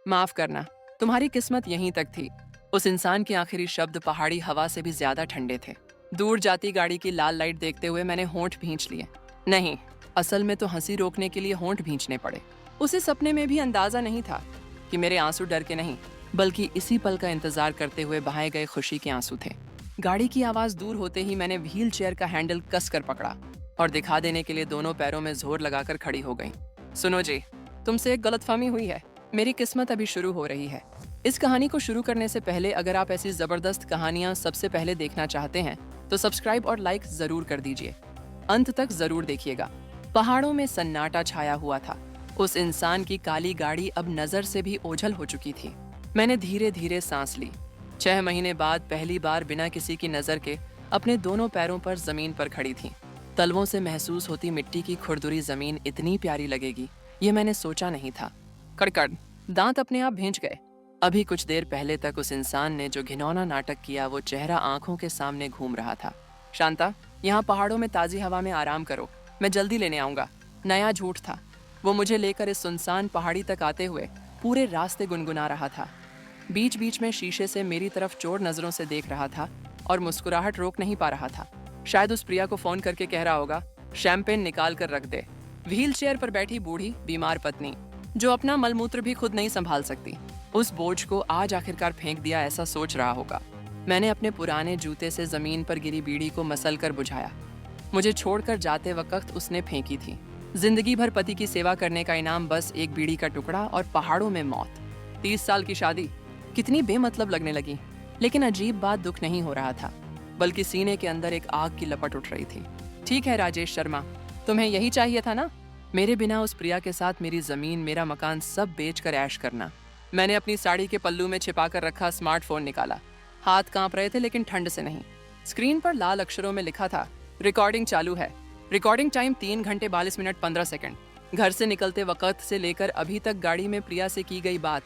माफ करना, तुम्हारी किस्मत यहीं तक थी। उस इंसान के आखिरी शब्द पहाड़ी हवा से भी ज्यादा ठंडे थे। दूर जाती गाड़ी की लाल लाइट देखते हुए मैंने होंठ भींच लिए। नहीं, असल में तो हंसी रोकने के लिए होंठ भींचने पड़े। उसे सपने में भी अंदाजा नहीं था कि मेरे आंसू डर के नहीं, बल्कि इसी पल का इंतजार करते हुए बहाए गए खुशी के आंसू थे। गाड़ी की आवाज दूर होते ही मैंने व्हील चेयर का हैंडल कसकर पकड़ा और दिखा देने के लिए दोनों पैरों में जोर लगाकर खड़ी हो गई। सुनो जी, तुमसे एक गलतफहमी हुई है। मेरी किस्मत अभी शुरू हो रही है। इस कहानी को शुरू करने से पहले अगर आप ऐसी जबरदस्त कहानियां सबसे पहले देखना चाहते हैं तो सब्सक्राइब और लाइक जरूर कर दीजिए। अंत तक जरूर देखिएगा। पहाड़ों में सन्नाटा छाया हुआ था। उस इंसान की काली गाड़ी अब नजर से भी ओझल हो चुकी थी। मैंने धीरे धीरे सांस ली। 6 महीने बाद पहली बार बिना किसी की नजर के अपने दोनों पैरों पर जमीन पर खड़ी थी। तलवों से महसूस होती मिट्टी की खुरदुरी जमीन इतनी प्यारी लगेगी, ये मैंने सोचा नहीं था। कड़कड़, दांत अपने आप भींच गए। अभी कुछ देर पहले तक उस इंसान ने जो घिनौना नाटक किया वो चेहरा आंखों के सामने घूम रहा था। शांता, यहाँ पहाड़ों में ताजी हवा में आराम करो, मैं जल्दी लेने आऊंगा। नया झूठ था। वो मुझे लेकर इस सुनसान पहाड़ी तक आते हुए पूरे रास्ते गुनगुना रहा था। बीच बीच में शीशे से मेरी तरफ चोर नजरों से देख रहा था और मुस्कुराहट रोक नहीं पा रहा था। शायद उस प्रिया को फोन करके कह रहा होगा, शैंपेन निकाल कर रख दे। व्हील चेयर पर बैठी बूढ़ी बीमार पत्नी जो अपना मलमूत्र भी खुद नहीं संभाल सकती, उस बोझ को आज आखिरकार फेंक दिया, ऐसा सोच रहा होगा। मैंने अपने पुराने जूते से जमीन पर गिरी बीड़ी को मसल कर बुझाया। मुझे छोड़कर जाते वक्त उसने फेंकी थी। जिंदगी भर पति की सेवा करने का इनाम बस एक बीड़ी का टुकड़ा और पहाड़ों में मौत। 30 साल की शादी कितनी बेमतलब लगने लगी। लेकिन अजीब बात, दुख नहीं हो रहा था, बल्कि सीने के अंदर एक आग की लपट उठ रही थी। ठीक है राजेश शर्मा, तुम्हें यही चाहिए था ना? मेरे बिना उस प्रिया के साथ मेरी जमीन, मेरा मकान सब बेचकर ऐश करना। मैंने अपनी साड़ी के पल्लू में छिपा कर रखा स्मार्टफोन निकाला। हाथ कांप रहे थे लेकिन ठंड से नहीं। स्क्रीन पर लाल अक्षरों में लिखा था, रिकॉर्डिंग चालू है। रिकॉर्डिंग टाइम 3 घंटे 42 मिनट 15 सेकंड। घर से निकलते वक्त से लेकर अभी तक गाड़ी में प्रिया से की गई बात,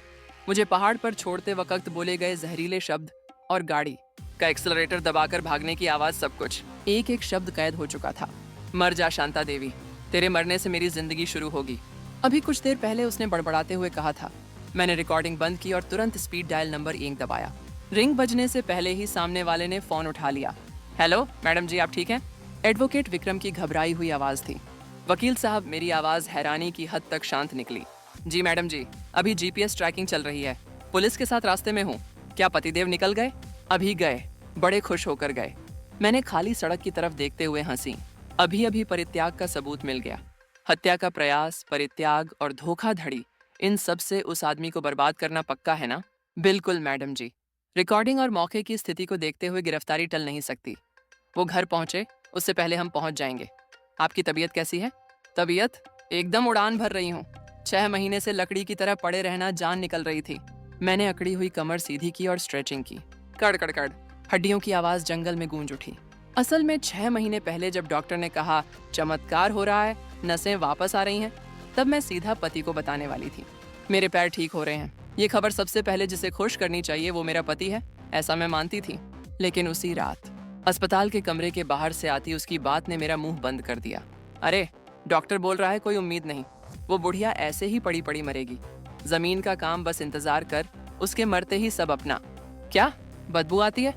मुझे पहाड़ पर छोड़ते वक्त बोले गए जहरीले शब्द और गाड़ी का एक्सेलरेटर दबाकर भागने की आवाज, सब कुछ एक एक शब्द कैद हो चुका था। मर जा शांता देवी, तेरे मरने से मेरी जिंदगी शुरू होगी। अभी कुछ देर पहले उसने बड़बड़ाते हुए कहा था। मैंने रिकॉर्डिंग बंद की और तुरंत स्पीड डायल नंबर 1 दबाया। रिंग बजने से पहले ही सामने वाले ने फोन उठा लिया। हेलो मैडम जी, आप ठीक हैं? एडवोकेट विक्रम की घबराई हुई आवाज थी। वकील साहब, मेरी आवाज हैरानी की हद तक शांत निकली। जी मैडम जी, अभी जीपीएस ट्रैकिंग चल रही है। पुलिस के साथ रास्ते में हूँ। क्या पतिदेव निकल गए? अभी गए, बड़े खुश होकर गए। मैंने खाली सड़क की तरफ देखते हुए हंसी। अभी अभी परित्याग का सबूत मिल गया। हत्या का प्रयास, परित्याग और धोखाधड़ी, इन सब से उस आदमी को बर्बाद करना पक्का है ना? बिल्कुल मैडम जी। रिकॉर्डिंग और मौके की स्थिति को देखते हुए गिरफ्तारी टल नहीं सकती। वो घर पहुंचे उससे पहले हम पहुंच जाएंगे। आपकी तबीयत कैसी है? तबीयत एकदम उड़ान भर रही हूँ। 6 महीने से लकड़ी की तरह पड़े रहना जान निकल रही थी। मैंने अकड़ी हुई कमर सीधी की और स्ट्रेचिंग की। कड़ कड़ कड़, हड्डियों की आवाज जंगल में गूंज उठी। असल में 6 महीने पहले जब डॉक्टर ने कहा चमत्कार हो रहा है, नसें वापस आ रही हैं, तब मैं सीधा पति को बताने वाली थी। मेरे पैर ठीक हो रहे हैं। ये खबर सबसे पहले जिसे खुश करनी चाहिए वो मेरा पति है, ऐसा मैं मानती थी। लेकिन उसी रात अस्पताल के कमरे के बाहर से आती उसकी बात ने मेरा मुंह बंद कर दिया। अरे, डॉक्टर बोल रहा है कोई उम्मीद नहीं, वो बुढ़िया ऐसे ही पड़ी पड़ी मरेगी। जमीन का काम बस इंतजार कर, उसके मरते ही सब अपना। क्या बदबू आती है?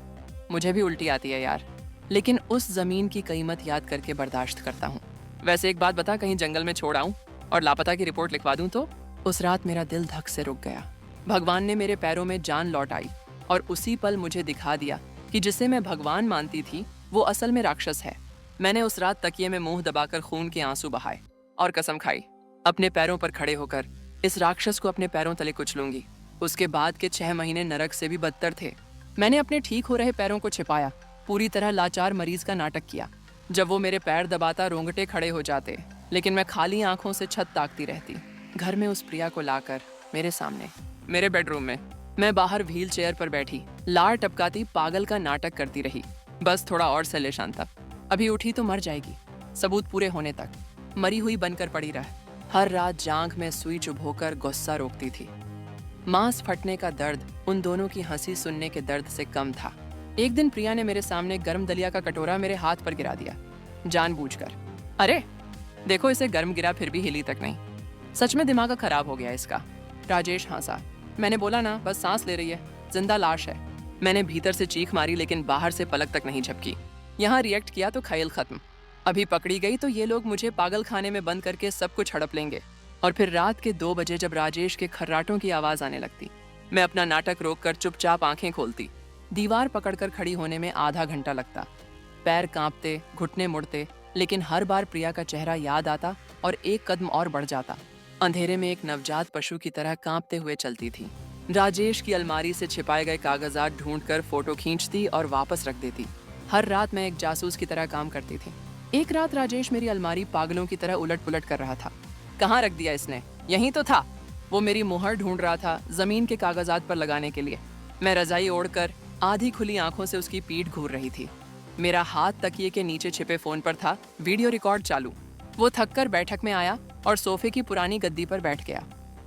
मुझे भी उल्टी आती है यार, लेकिन उस जमीन की कीमत याद करके बर्दाश्त करता हूँ। वैसे एक बात बता, कहीं जंगल में छोड़ आऊं और लापता की रिपोर्ट लिखवा दूं तो? उस रात मेरा दिल धक से रुक गया। भगवान ने मेरे पैरों में जान लौट आई और उसी पल मुझे दिखा दिया कि जिसे मैं भगवान मानती थी वो असल में राक्षस है। मैंने उस रात तकिए में मुंह दबाकर खून के आंसू बहाए और कसम खाई, अपने पैरों पर खड़े होकर इस राक्षस को अपने पैरों तले कुचलूंगी। उसके बाद के 6 महीने नरक से भी बदतर थे। मैंने अपने ठीक हो रहे पैरों को छिपाया, पूरी तरह लाचार मरीज का नाटक किया। जब वो मेरे पैर दबाता रोंगटे खड़े हो जाते, लेकिन मैं खाली आंखों से छत ताकती रहती। घर में उस प्रिया को लाकर मेरे सामने, मेरे बेडरूम में, मैं बाहर व्हील चेयर पर बैठी लार टपकाती पागल का नाटक करती रही। बस थोड़ा और सह ले शांता, अभी उठी तो मर जाएगी। सबूत पूरे होने तक मरी हुई बनकर पड़ी रह। हर रात जांघ में सुई चुभोकर गुस्सा रोकती थी। मांस फटने का दर्द उन दोनों की हंसी सुनने के दर्द से कम था। एक दिन प्रिया ने मेरे सामने गर्म दलिया का कटोरा मेरे हाथ पर गिरा दिया, जानबूझकर। अरे देखो, इसे गर्म गिरा फिर भी हिली तक नहीं। सच में दिमाग खराब हो गया इसका। राजेश हंसा। मैंने बोला ना, बस सांस ले रही है, जिंदा लाश है। मैंने भीतर से चीख मारी लेकिन बाहर से पलक तक नहीं झपकी। यहाँ रिएक्ट किया तो खेल खत्म। अभी पकड़ी गई तो ये लोग मुझे पागल खाने में बंद करके सब कुछ हड़प लेंगे। और फिर रात के 2 बजे जब राजेश के खर्राटों की आवाज आने लगती, मैं अपना नाटक रोककर चुपचाप आंखें खोलती। दीवार पकड़कर खड़ी होने में आधा घंटा लगता। पैर कांपते, घुटने मुड़ते, लेकिन हर बार प्रिया का चेहरा याद आता और एक कदम और बढ़ जाता। अंधेरे में एक नवजात पशु की तरह कांपते हुए चलती थी। राजेश की अलमारी से छिपाए गए कागजात ढूंढकर फोटो खींचती और वापस रख देती। हर रात मैं एक जासूस की तरह काम करती थी। एक रात राजेश मेरी अलमारी पागलों की तरह उलट पुलट कर रहा था। कहाँ रख दिया इसने? यहीं तो था। वो मेरी मुहर ढूंढ रहा था जमीन के कागजात पर लगाने के लिए। मैं रजाई ओढ़कर आधी खुली आंखों से उसकी पीठ घूर रही थी। मेरा हाथ तकिए के नीचे छिपे फोन पर था, वीडियो रिकॉर्ड चालू। वो थककर बैठक में आया और सोफे की पुरानी गद्दी पर बैठ गया।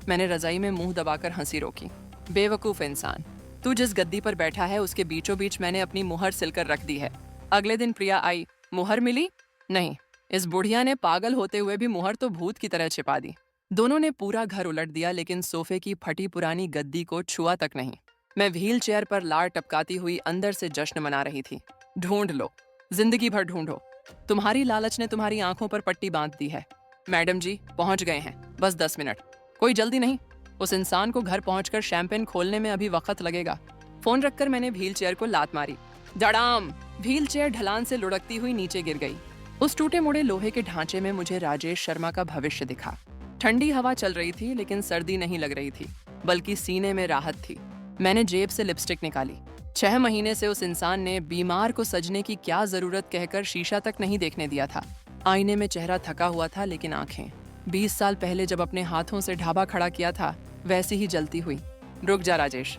मैंने रजाई में मुंह दबाकर हंसी रोकी। बेवकूफ इंसान, तू जिस गद्दी पर बैठा है उसके बीचों बीच मैंने अपनी मुहर सिलकर रख दी है। अगले दिन प्रिया आई, मुहर मिली? नहीं, इस बुढ़िया ने पागल होते हुए भी मुहर तो भूत की तरह छिपा दी। दोनों ने पूरा घर उलट दिया लेकिन सोफे की फटी पुरानी गद्दी को छुआ तक नहीं। मैं व्हील चेयर पर लार टपकाती हुई अंदर से जश्न मना रही थी। ढूंढ लो, जिंदगी भर ढूंढो। तुम्हारी लालच ने तुम्हारी आंखों पर पट्टी बांध दी है। मैडम जी पहुंच गए हैं, बस 10 मिनट। कोई जल्दी नहीं, उस इंसान को घर पहुंचकर शैंपेन खोलने में अभी वक्त लगेगा। फोन रखकर मैंने व्हील चेयर को लात मारी। धड़ाम! व्हील चेयर ढलान से लुढ़कती हुई नीचे गिर गई। उस टूटे मुड़े लोहे के ढांचे में मुझे राजेश शर्मा का भविष्य दिखा। ठंडी हवा चल रही थी लेकिन सर्दी नहीं लग रही थी, बल्कि सीने में राहत थी। मैंने जेब से लिपस्टिक निकाली। 6 महीने से उस इंसान ने बीमार को सजने की क्या जरूरत कहकर शीशा तक नहीं देखने दिया था। आईने में चेहरा थका हुआ था लेकिन आंखें 20 साल पहले जब अपने हाथों से ढाबा खड़ा किया था वैसी ही जलती हुई। रुक जा राजेश,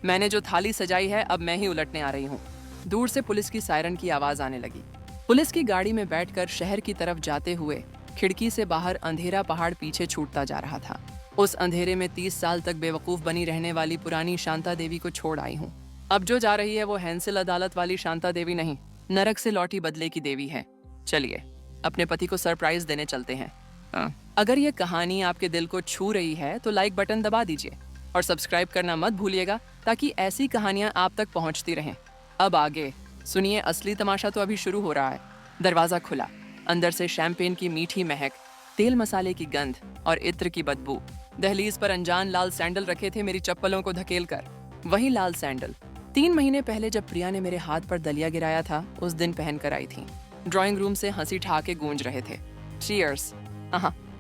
मैंने जो थाली सजाई है अब मैं ही उलटने आ रही हूँ। दूर से पुलिस की सायरन की आवाज आने लगी। पुलिस की गाड़ी में बैठकर शहर की तरफ जाते हुए खिड़की से बाहर अंधेरा पहाड़ पीछे छूटता जा रहा था। उस अंधेरे में 30 साल तक बेवकूफ बनी रहने वाली पुरानी शांता देवी को छोड़ आई हूँ। अब जो जा रही है वो हैंसिल अदालत वाली शांता देवी नहीं, नरक से लौटी बदले की देवी है। चलिए अपने पति को सरप्राइज देने चलते हैं। अगर ये कहानी आपके दिल को छू रही है तो लाइक बटन दबा दीजिए और सब्सक्राइब करना मत भूलिएगा ताकि ऐसी कहानियां आप तक पहुंचती रहें। अब आगे सुनिए, असली तमाशा तो अभी शुरू हो रहा है। दरवाजा खुला, अंदर से शैंपेन की मीठी महक, तेल मसाले की गंध और इत्र की बदबू। दहलीज पर अनजान लाल सैंडल रखे थे मेरी चप्पलों को धकेल कर। वही लाल सैंडल 3 महीने पहले जब प्रिया ने मेरे हाथ पर दलिया गिराया था उस दिन पहन कर आई थी। ड्राइंग रूम से हंसी ठहाके गूंज रहे थे। चीयर्स!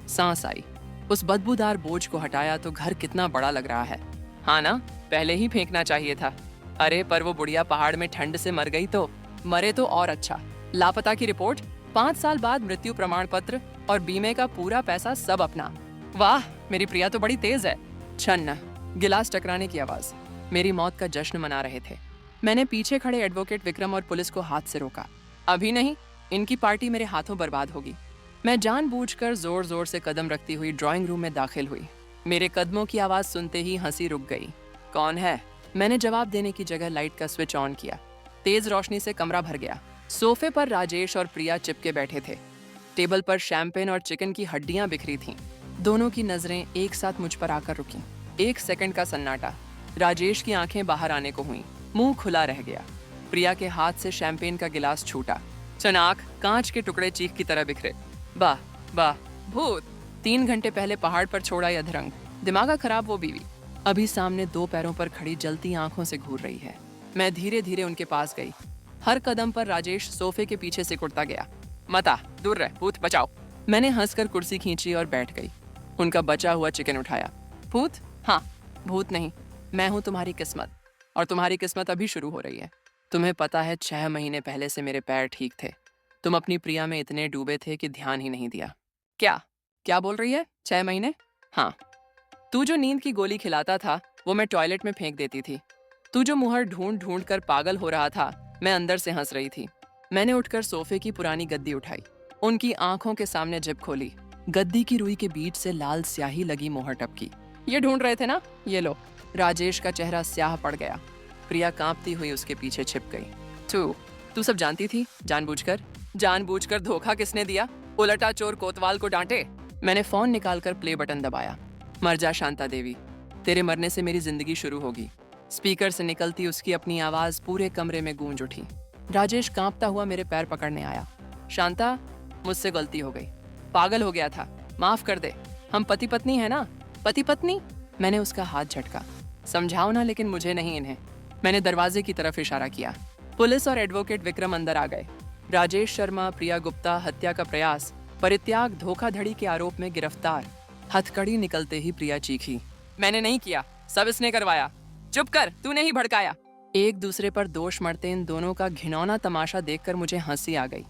सांस आई। उस बदबूदार बोझ को हटाया तो घर कितना बड़ा लग रहा है। हाँ ना, पहले ही फेंकना चाहिए था। अरे पर वो बुढ़िया पहाड़ में ठंड से मर गई तो मरे तो और अच्छा। लापता की रिपोर्ट, 5 साल बाद मृत्यु प्रमाण पत्र और बीमे का पूरा पैसा सब अपना। वाह, मेरी प्रिया तो बड़ी तेज है। छन्न! गिलास टकराने की आवाज। मेरी मौत का जश्न मना रहे थे। मैंने पीछे खड़े एडवोकेट विक्रम और पुलिस को हाथ से रोका। अभी नहीं, इनकी पार्टी मेरे हाथों बर्बाद होगी। मैं जानबूझकर जोर जोर से कदम रखती हुई ड्राइंग रूम में दाखिल हुई। मेरे कदमों की आवाज सुनते ही हंसी रुक गई। कौन है? मैंने जवाब देने की जगह लाइट का स्विच ऑन किया। तेज रोशनी से कमरा भर गया। सोफे पर राजेश और प्रिया चिपके बैठे थे। टेबल पर शैंपेन और चिकन की हड्डियां बिखरी थीं। दोनों की नजरें एक साथ मुझ पर आकर रुकीं। 1 सेकंड का सन्नाटा। राजेश की आंखें बाहर आने को हुईं, मुंह खुला रह गया। प्रिया के हाथ से शैंपेन का गिलास छूटा। चनाक कांच के टुकड़े चीख की तरह बिखरे। वाह वाह, भूत! 3 घंटे पहले पहाड़ पर छोड़ा यह अधरंग, दिमागा खराब वो बीवी, अभी सामने 2 पैरों पर खड़ी जलती आंखों से घूर रही है। मैं धीरे धीरे उनके पास गई। हर कदम पर राजेश सोफे के पीछे से कुड़ता गया। मत आ, दूर रह, भूत बचाओ। मैंने हंसकर कुर्सी खींची और बैठ गई। उनका बचा हुआ चिकन उठाया। भूत? हाँ, भूत नहीं, मैं हूँ तुम्हारी किस्मत, और तुम्हारी किस्मत अभी शुरू हो रही है। तुम्हें पता है 6 महीने पहले से मेरे पैर ठीक थे। तुम अपनी प्रिया में इतने डूबे थे कि ध्यान ही नहीं दिया। क्या क्या बोल रही है? 6 महीने? हाँ, तू जो नींद की गोली खिलाता था वो मैं टॉयलेट में फेंक देती थी। तू जो मुहर ढूंढ ढूंढ कर पागल हो रहा था, मैं अंदर से हंस रही थी। मैंने उठकर सोफे की पुरानी गद्दी उठाई, उनकी आंखों के सामने जिप खोली। गद्दी की रुई के बीच से लाल स्याही लगी मोहर टपकी। ये ढूंढ रहे थे ना, ये लो। राजेश का चेहरा स्याह पड़ गया। प्रिया कांपती हुई उसके पीछे छिप गई। तू सब जानती थी? जानबूझकर धोखा किसने दिया? उलटा चोर कोतवाल को डांटे। मैंने फोन निकालकर प्ले बटन दबाया। मर जा शांता देवी, तेरे मरने से मेरी जिंदगी शुरू होगी। स्पीकर से निकलती उसकी अपनी आवाज पूरे कमरे में गूंज उठी। राजेश कांपता हुआ मेरे पैर पकड़ने आया। शांता, मुझसे गलती हो गई, पागल हो गया था, माफ कर दे। हम पति पत्नी है ना? पति पत्नी? मैंने उसका हाथ झटका। समझाओ ना, लेकिन मुझे नहीं इन्हें। मैंने दरवाजे की तरफ इशारा किया। पुलिस और एडवोकेट विक्रम अंदर आ गए। राजेश शर्मा, प्रिया गुप्ता, हत्या का प्रयास, परित्याग, धोखाधड़ी के आरोप में गिरफ्तार। हथकड़ी निकलते ही प्रिया चीखी, मैंने नहीं किया, सब इसने करवाया। चुप कर, तूने ही भड़काया। एक दूसरे पर दोष मढ़ते इन दोनों का घिनौना तमाशा देखकर मुझे हंसी आ गई।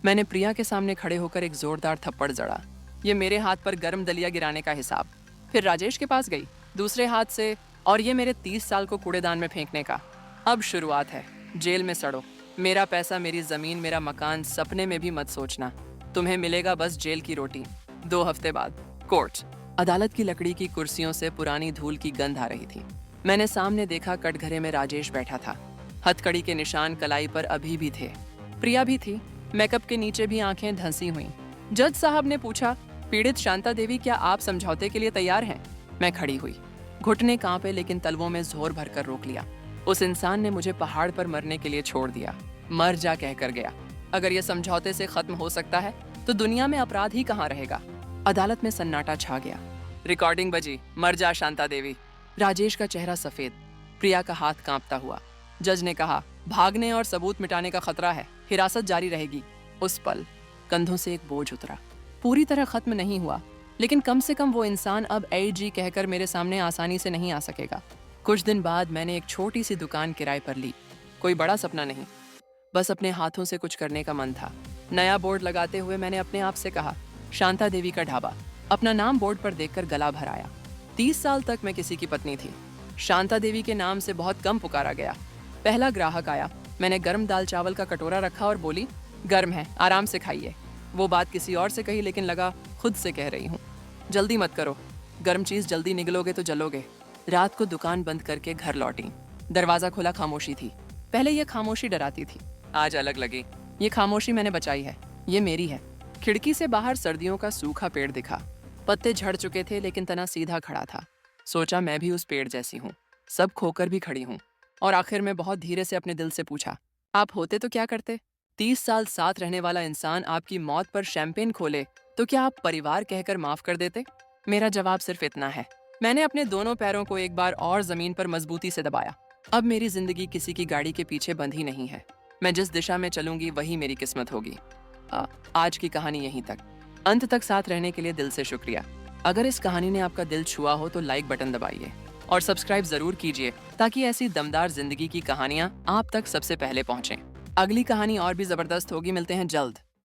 मैंने प्रिया के सामने खड़े होकर एक जोरदार थप्पड़ जड़ा। ये मेरे हाथ पर गर्म दलिया गिराने का हिसाब। फिर राजेश के पास गई दूसरे हाथ से, और ये मेरे 30 साल को कूड़ेदान में फेंकने का। अब शुरुआत है, जेल में सड़ो। मेरा पैसा, मेरी जमीन, मेरा मकान, सपने में भी मत सोचना। तुम्हें मिलेगा बस जेल की रोटी। 2 हफ्ते बाद कोर्ट। अदालत की लकड़ी की कुर्सियों से पुरानी धूल की गंध आ रही थी। मैंने सामने देखा, कटघरे में राजेश बैठा था। हथकड़ी के निशान कलाई पर अभी भी थे। प्रिया भी थी, मेकअप के नीचे भी आंखें धंसी हुई। जज साहब ने पूछा, पीड़ित शांता देवी, क्या आप समझौते के लिए तैयार हैं? मैं खड़ी हुई, घुटने कांपे, लेकिन तलवों में जोर भरकर रोक लिया। उस इंसान ने मुझे पहाड़ पर मरने के लिए छोड़ दिया, मर जा कहकर गया। अगर यह समझौते से खत्म हो सकता है तो दुनिया में अपराध ही कहाँ रहेगा। अदालत में सन्नाटा छा गया। रिकॉर्डिंग बजी, मर जा शांता देवी। राजेश का चेहरा सफेद, प्रिया का हाथ कांपता हुआ। जज ने कहा, भागने और सबूत मिटाने का खतरा है, हिरासत जारी रहेगी। उस पल कंधों से एक बोझ उतरा। पूरी तरह खत्म नहीं हुआ, लेकिन कम से कम वो इंसान अब AG कहकर मेरे सामने आसानी से नहीं आ सकेगा। कुछ दिन बाद मैंने एक छोटी सी दुकान किराए पर ली। कोई बड़ा सपना नहीं, बस अपने हाथों से कुछ करने का मन था। नया बोर्ड लगाते हुए मैंने अपने आप से कहा, शांता देवी का ढाबा। अपना नाम बोर्ड पर देखकर गला भर आया। 30 साल तक मैं किसी की पत्नी थी। शांता देवी के नाम से बहुत कम पुकारा गया। पहला ग्राहक आया। मैंने गर्म दाल चावल का कटोरा रखा और बोली, गर्म है, आराम से खाइए। वो बात किसी और से कही, लेकिन लगा खुद से कह रही हूँ। जल्दी मत करो, गर्म चीज जल्दी निगलोगे तो जलोगे। रात को दुकान बंद करके घर लौटी। दरवाजा खुला, खामोशी थी। पहले ये खामोशी डराती थी, आज अलग लगी। ये खामोशी मैंने बचाई है, ये मेरी है। खिड़की से बाहर सर्दियों का सूखा पेड़ दिखा। पत्ते झड़ चुके थे, लेकिन तना सीधा खड़ा था। सोचा, मैं भी उस पेड़ जैसी हूँ, सब खोकर भी खड़ी हूँ। और आखिर में बहुत धीरे से अपने दिल से पूछा, आप होते तो क्या करते? 30 साल साथ रहने वाला इंसान आपकी मौत पर शैंपेन खोले तो क्या आप परिवार कहकर माफ कर देते? मेरा जवाब सिर्फ इतना है, मैंने अपने दोनों पैरों को एक बार और जमीन पर मजबूती से दबाया। अब मेरी जिंदगी किसी की गाड़ी के पीछे बंधी नहीं है। मैं जिस दिशा में चलूंगी वही मेरी किस्मत होगी। आज की कहानी यहीं तक। अंत तक साथ रहने के लिए दिल से शुक्रिया। अगर इस कहानी ने आपका दिल छुआ हो तो लाइक बटन दबाइए और सब्सक्राइब जरूर कीजिए, ताकि ऐसी दमदार जिंदगी की कहानियां आप तक सबसे पहले पहुंचें। अगली कहानी और भी जबरदस्त होगी। मिलते हैं जल्द।